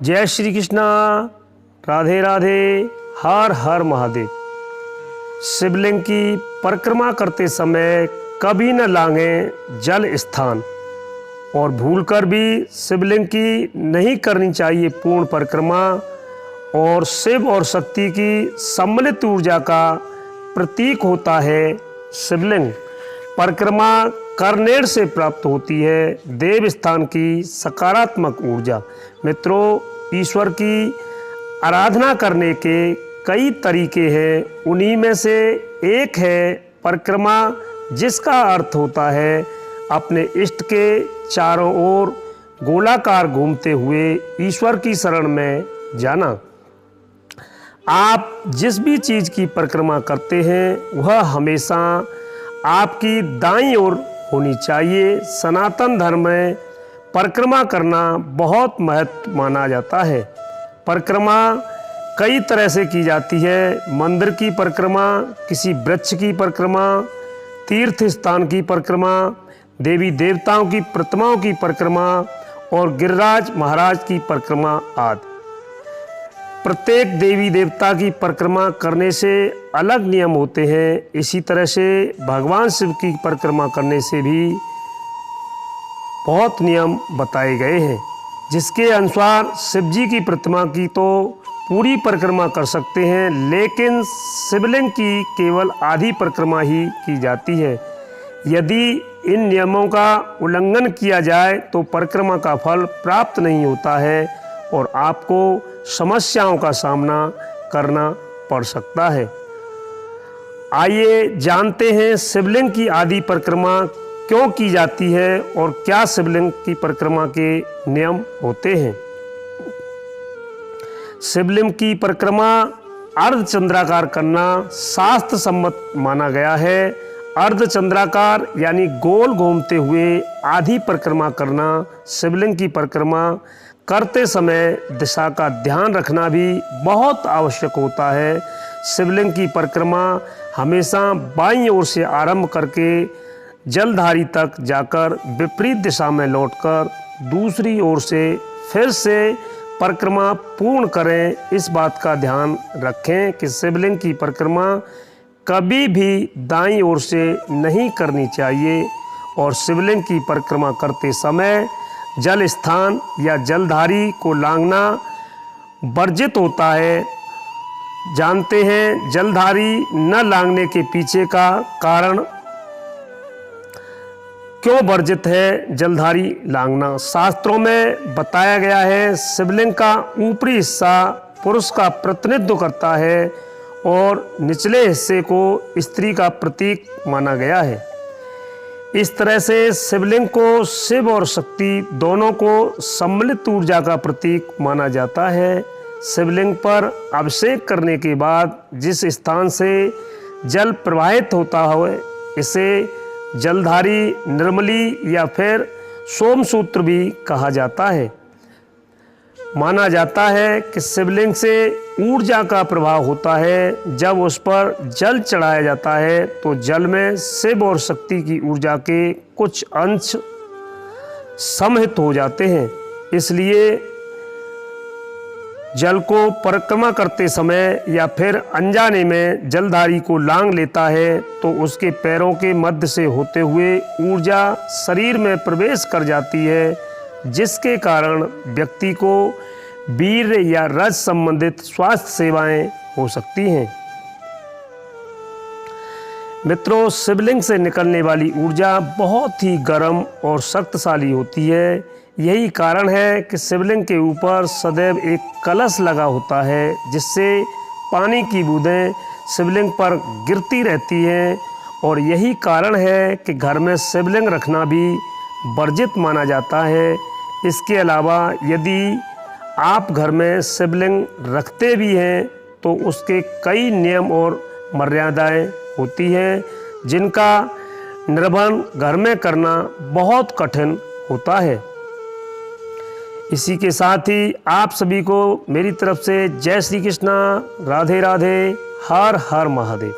जय श्री कृष्णा, राधे राधे, हर हर महादेव। शिवलिंग की परिक्रमा करते समय कभी न लांघें जल स्थान और भूलकर भी शिवलिंग की नहीं करनी चाहिए पूर्ण परिक्रमा। और शिव और शक्ति की सम्मिलित ऊर्जा का प्रतीक होता है शिवलिंग। परिक्रमा करनेर से प्राप्त होती है देव स्थान की सकारात्मक ऊर्जा। मित्रों, ईश्वर की आराधना करने के कई तरीके हैं, उन्हीं में से एक है परिक्रमा, जिसका अर्थ होता है अपने इष्ट के चारों ओर गोलाकार घूमते हुए ईश्वर की शरण में जाना। आप जिस भी चीज़ की परिक्रमा करते हैं वह हमेशा आपकी दाईं ओर होनी चाहिए। सनातन धर्म में परिक्रमा करना बहुत महत्व माना जाता है। परिक्रमा कई तरह से की जाती है। मंदिर की परिक्रमा, किसी वृक्ष की परिक्रमा, तीर्थ स्थान की परिक्रमा, देवी देवताओं की प्रतिमाओं की परिक्रमा और गिरिराज महाराज की परिक्रमा आदि। प्रत्येक देवी देवता की परिक्रमा करने से अलग नियम होते हैं। इसी तरह से भगवान शिव की परिक्रमा करने से भी बहुत नियम बताए गए हैं, जिसके अनुसार शिव जी की प्रतिमा की तो पूरी परिक्रमा कर सकते हैं, लेकिन शिवलिंग की केवल आधी परिक्रमा ही की जाती है। यदि इन नियमों का उल्लंघन किया जाए तो परिक्रमा का फल प्राप्त नहीं होता है और आपको समस्याओं का सामना करना पड़ सकता है। आइए जानते हैं शिवलिंग की आदि परिक्रमा क्यों की जाती है और क्या शिवलिंग की परिक्रमा के नियम होते हैं। शिवलिंग की परिक्रमा अर्धचंद्राकार करना शास्त्र सम्मत माना गया है। अर्धचंद्राकार यानी गोल घूमते हुए आधी परिक्रमा करना। शिवलिंग की परिक्रमा करते समय दिशा का ध्यान रखना भी बहुत आवश्यक होता है। शिवलिंग की परिक्रमा हमेशा बाईं ओर से आरंभ करके जलधारी तक जाकर विपरीत दिशा में लौटकर दूसरी ओर से फिर से परिक्रमा पूर्ण करें। इस बात का ध्यान रखें कि शिवलिंग की परिक्रमा कभी भी दाईं ओर से नहीं करनी चाहिए और शिवलिंग की परिक्रमा करते समय जल स्थान या जलधारी को लांघना वर्जित होता है। जानते हैं जलधारी न लांघने के पीछे का कारण क्यों वर्जित है जलधारी लांघना। शास्त्रों में बताया गया है शिवलिंग का ऊपरी हिस्सा पुरुष का प्रतिनिधित्व करता है और निचले हिस्से को स्त्री का प्रतीक माना गया है। इस तरह से शिवलिंग को शिव और शक्ति दोनों को सम्मिलित ऊर्जा का प्रतीक माना जाता है। शिवलिंग पर अभिषेक करने के बाद जिस स्थान से जल प्रवाहित होता हो इसे जलधारी, निर्मली या फिर सोमसूत्र भी कहा जाता है। माना जाता है कि शिवलिंग से ऊर्जा का प्रभाव होता है। जब उस पर जल चढ़ाया जाता है तो जल में शिव और शक्ति की ऊर्जा के कुछ अंश समाहित हो जाते हैं। इसलिए जल को परिक्रमा करते समय या फिर अनजाने में जलधारी को लांघ लेता है तो उसके पैरों के मध्य से होते हुए ऊर्जा शरीर में प्रवेश कर जाती है, जिसके कारण व्यक्ति को वीर्य या रज संबंधित स्वास्थ्य सेवाएं हो सकती हैं। मित्रों, शिवलिंग से निकलने वाली ऊर्जा बहुत ही गर्म और शक्तिशाली होती है। यही कारण है कि शिवलिंग के ऊपर सदैव एक कलश लगा होता है, जिससे पानी की बूंदें शिवलिंग पर गिरती रहती हैं। और यही कारण है कि घर में शिवलिंग रखना भी वर्जित माना जाता है। इसके अलावा यदि आप घर में शिवलिंग रखते भी हैं तो उसके कई नियम और मर्यादाएं होती हैं, जिनका निर्वहन घर में करना बहुत कठिन होता है। इसी के साथ ही आप सभी को मेरी तरफ से जय श्री कृष्णा, राधे राधे, हर हर महादेव।